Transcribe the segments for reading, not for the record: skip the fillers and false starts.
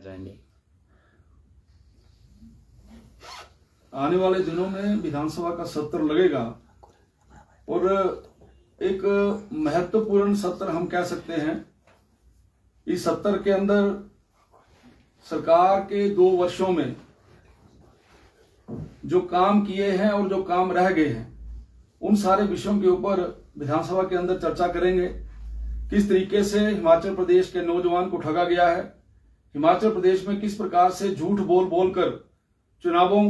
जाएंगे। आने वाले दिनों में विधानसभा का सत्र लगेगा और एक महत्वपूर्ण सत्र हम कह सकते हैं। इस सत्र के अंदर सरकार के 2 वर्षों में जो काम किए हैं और जो काम रह गए हैं उन सारे विषयों के ऊपर विधानसभा के अंदर चर्चा करेंगे। किस तरीके से हिमाचल प्रदेश के नौजवान को ठगा गया है, हिमाचल प्रदेश में किस प्रकार से झूठ बोल बोलकर चुनावों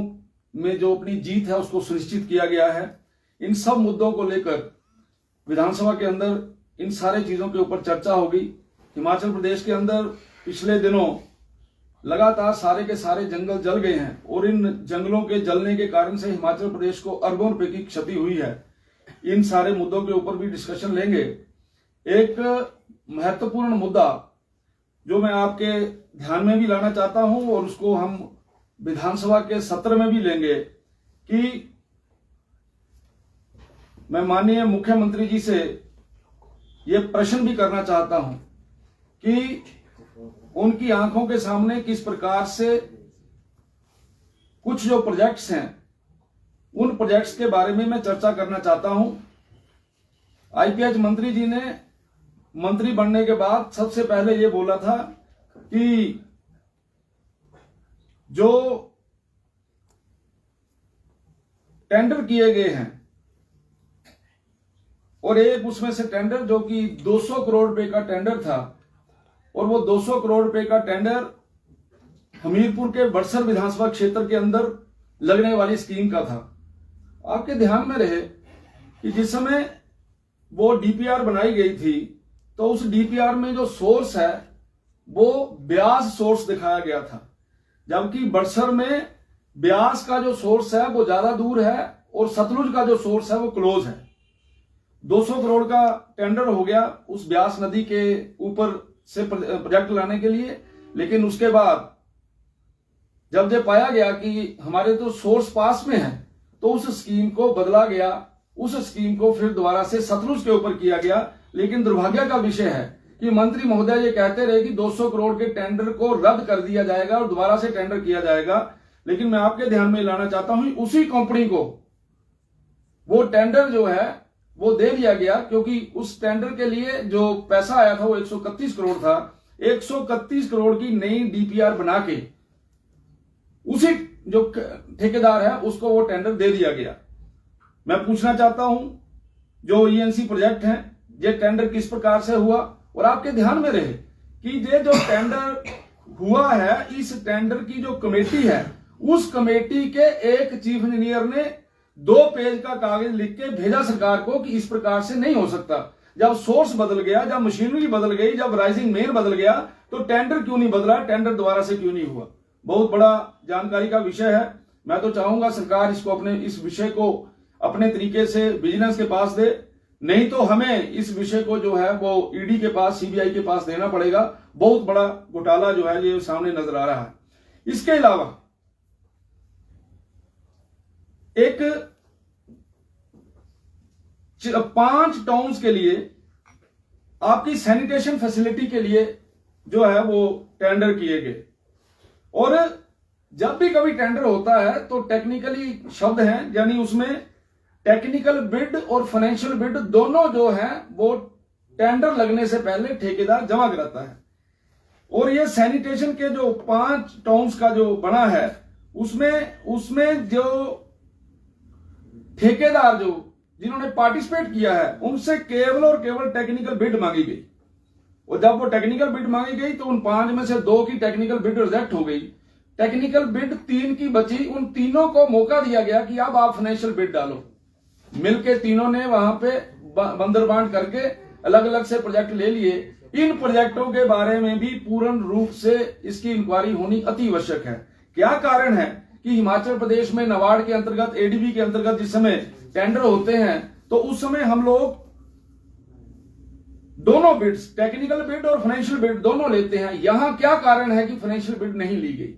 में जो अपनी जीत है उसको सुनिश्चित किया गया है, इन सब मुद्दों को लेकर विधानसभा के अंदर इन सारे चीजों के ऊपर चर्चा होगी। हिमाचल प्रदेश के अंदर पिछले दिनों लगातार सारे के सारे जंगल जल गए हैं और इन जंगलों के जलने के कारण से हिमाचल प्रदेश को अरबों रुपए की क्षति हुई है। इन सारे मुद्दों के ऊपर भी डिस्कशन लेंगे। एक महत्वपूर्ण मुद्दा जो मैं आपके ध्यान में भी लाना चाहता हूं और उसको हम विधानसभा के सत्र में भी लेंगे कि मैं माननीय मुख्यमंत्री जी से ये प्रश्न भी करना चाहता हूं कि उनकी आंखों के सामने किस प्रकार से कुछ जो प्रोजेक्ट्स हैं उन प्रोजेक्ट्स के बारे में मैं चर्चा करना चाहता हूं। आईपीएच मंत्री जी ने मंत्री बनने के बाद सबसे पहले ये बोला था कि जो टेंडर किए गए हैं और एक उसमें से टेंडर जो कि 200 करोड़ रुपए का टेंडर था और वो 200 करोड़ रुपए का टेंडर हमीरपुर के बड़सर विधानसभा क्षेत्र के अंदर लगने वाली स्कीम का था। आपके ध्यान में रहे कि जिस समय वो डीपीआर बनाई गई थी तो उस डीपीआर में जो सोर्स है वो ब्यास सोर्स दिखाया गया था, जबकि बड़सर में ब्यास का जो सोर्स है वो ज्यादा दूर है और सतलुज का जो सोर्स है वो क्लोज है। 200 करोड़ का टेंडर हो गया उस ब्यास नदी के ऊपर से प्रोजेक्ट लाने के लिए, लेकिन उसके बाद जब ये पाया गया कि हमारे तो सोर्स पास में है तो उस स्कीम को बदला गया, उस स्कीम को फिर दोबारा से सतलुज के ऊपर किया गया। लेकिन दुर्भाग्य का विषय है कि मंत्री महोदय ये कहते रहे कि 200 करोड़ के टेंडर को रद्द कर दिया जाएगा और दोबारा से टेंडर किया जाएगा, लेकिन मैं आपके ध्यान में लाना चाहता हूं उसी कंपनी को वो टेंडर जो है वो दे दिया गया, क्योंकि उस टेंडर के लिए जो पैसा आया था वो 131 करोड़ था। 131 करोड़ की नई डीपीआर बना के उसी जो ठेकेदार है उसको वो टेंडर दे दिया गया। मैं पूछना चाहता हूं जो ईएनसी प्रोजेक्ट है ये टेंडर किस प्रकार से हुआ, और आपके ध्यान में रहे कि ये जो टेंडर हुआ है इस टेंडर की जो कमेटी है उस कमेटी के एक चीफ इंजीनियर ने 2 पेज का कागज लिख के भेजा सरकार को कि इस प्रकार से नहीं हो सकता। जब सोर्स बदल गया, जब मशीनरी बदल गई, जब राइजिंग मेन बदल गया तो टेंडर क्यों नहीं बदला, टेंडर दोबारा से क्यों नहीं हुआ। बहुत बड़ा जानकारी का विषय है। मैं तो चाहूंगा सरकार इसको अपने इस विषय को अपने तरीके से विजिलेंस के पास दे, नहीं तो हमें इस विषय को जो है वो ईडी के पास, सीबीआई के पास देना पड़ेगा। बहुत बड़ा घोटाला जो है ये सामने नजर आ रहा है। इसके अलावा एक 5 टाउन्स के लिए आपकी सैनिटेशन फैसिलिटी के लिए जो है वो टेंडर किए गए, और जब भी कभी टेंडर होता है तो टेक्निकली शब्द हैं, यानी उसमें टेक्निकल बिड और फाइनेंशियल बिड दोनों जो है वो टेंडर लगने से पहले ठेकेदार जमा कराता है। और ये सैनिटेशन के जो 5 टाउन्स का जो बना है उसमें जो ठेकेदार जो जिन्होंने पार्टिसिपेट किया है उनसे केवल और केवल टेक्निकल बिड मांगी गई, और जब वो टेक्निकल बिड मांगी गई तो उन 5 में से 2 की टेक्निकल बिड रिजेक्ट हो गई। टेक्निकल बिड 3 की बची, उन तीनों को मौका दिया गया कि अब आप फाइनेंशियल बिड डालो। मिलके तीनों ने वहां पे बंदरबांट करके अलग अलग से प्रोजेक्ट ले लिए। इन प्रोजेक्टों के बारे में भी पूर्ण रूप से इसकी इंक्वायरी होनी अति आवश्यक है। क्या कारण है कि हिमाचल प्रदेश में नाबार्ड के अंतर्गत, एडीबी के अंतर्गत जिस समय टेंडर होते हैं तो उस समय हम लोग दोनों बिड्स, टेक्निकल बिड और फाइनेंशियल बिड दोनों लेते हैं। यहां क्या कारण है कि फाइनेंशियल बिड नहीं ली गई?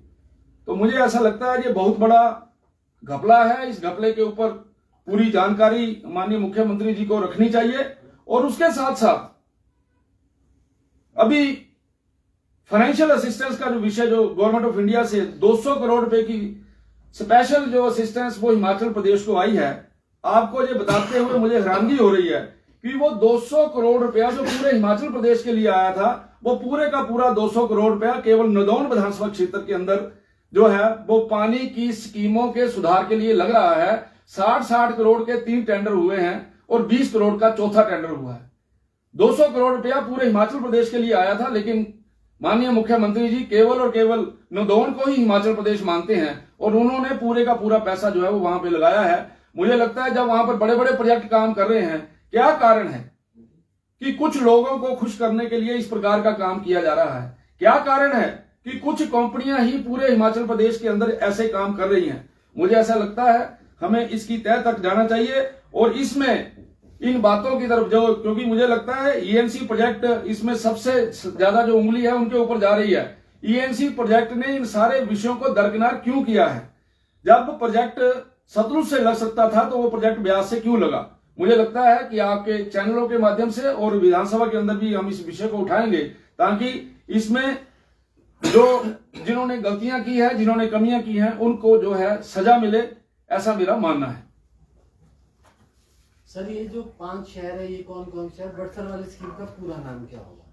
तो मुझे ऐसा लगता है ये बहुत बड़ा घपला है। इस घपले के ऊपर पूरी जानकारी माननीय मुख्यमंत्री जी को रखनी चाहिए, और उसके साथ साथ अभी फाइनेंशियल असिस्टेंस का जो विषय जो गवर्नमेंट ऑफ इंडिया से 200 करोड़ रुपए की स्पेशल जो असिस्टेंस वो हिमाचल प्रदेश को आई है, आपको ये बताते हुए मुझे हैरानगी हो रही है कि वो 200 करोड़ रुपया जो पूरे हिमाचल प्रदेश के लिए आया था, वो पूरे का पूरा 200 करोड़ रुपया केवल नदौन विधानसभा क्षेत्र के अंदर जो है वो पानी की स्कीमों के सुधार के लिए लग रहा है। 60 करोड़ के 3 टेंडर हुए हैं और 20 करोड़ का चौथा टेंडर हुआ है। 200 करोड़ रुपया पूरे हिमाचल प्रदेश के लिए आया था, लेकिन माननीय मुख्यमंत्री जी केवल और केवल नदौन को ही हिमाचल प्रदेश मानते हैं और उन्होंने पूरे का पूरा पैसा जो है वो वहां पे लगाया है। मुझे लगता है जब वहां पर बड़े बड़े प्रोजेक्ट काम कर रहे हैं, क्या कारण है कि कुछ लोगों को खुश करने के लिए इस प्रकार का काम किया जा रहा है? क्या कारण है कि कुछ कंपनियां ही पूरे हिमाचल प्रदेश के अंदर ऐसे काम कर रही हैं? मुझे ऐसा लगता है हमें इसकी तह तक जाना चाहिए और इसमें इन बातों की तरफ जो, क्योंकि मुझे लगता है ईएनसी प्रोजेक्ट इसमें सबसे ज्यादा जो उंगली है उनके ऊपर जा रही है। ईएनसी प्रोजेक्ट ने इन सारे विषयों को दरकिनार क्यों किया है? जब प्रोजेक्ट सतलुज से लग सकता था तो वो प्रोजेक्ट ब्यास से क्यों लगा? मुझे लगता है कि आपके चैनलों के माध्यम से और विधानसभा के अंदर भी हम इस विषय को उठाएंगे ताकि इसमें जो जिन्होंने गलतियां की है, जिन्होंने कमियां की हैं, उनको जो है सजा मिले, ऐसा मेरा मानना है। सर ये जो 5 शहर है ये कौन कौन से है? बड़सर वाली स्कीम का पूरा नाम क्या होगा?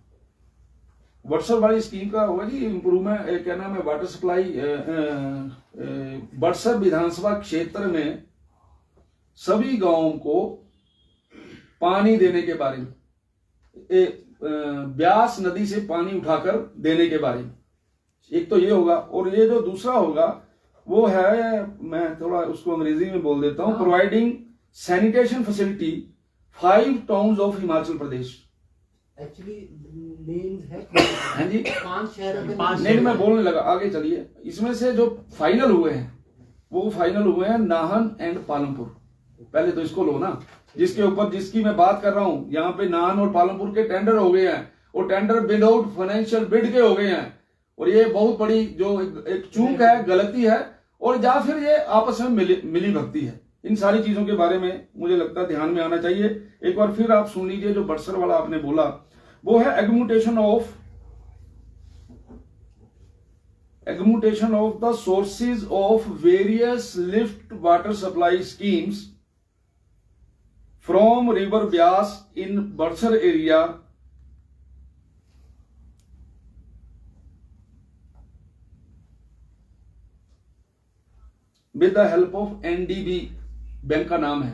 बड़सर वाली स्कीम का होगा जी इम्प्रूवमेंट, क्या नाम है, वाटर सप्लाई। बड़सर विधानसभा क्षेत्र में सभी गांवों को पानी देने के बारे में, ब्यास नदी से पानी उठाकर देने के बारे में एक तो ये होगा। और ये जो दूसरा होगा वो है, मैं थोड़ा उसको अंग्रेजी में बोल देता हूं, providing sanitation facility 5 towns of Himachal Pradesh. Actually names है हाँ जी, 5 शहर नहीं मैं बोलने लगा, आगे चलिए। इसमें से जो फाइनल हुए हैं वो फाइनल हुए हैं नाहन एंड पालमपुर। पहले तो इसको लो ना, जिसके ऊपर जिसकी मैं बात कर रहा हूं। यहाँ पे नाहन और पालमपुर के टेंडर हो गए हैं और टेंडर विदाउट फाइनेंशियल बिड के हो गए हैं और ये बहुत बड़ी जो एक चूक है, गलती है, और या फिर ये आपस में मिली भक्ति है। इन सारी चीजों के बारे में मुझे लगता है ध्यान में आना चाहिए। एक बार फिर आप सुन लीजिए, जो बड़सर वाला आपने बोला वो है augmentation of the sources of various lift water supply schemes from river Beas in Badsar area with the help of NDB, bank का नाम है।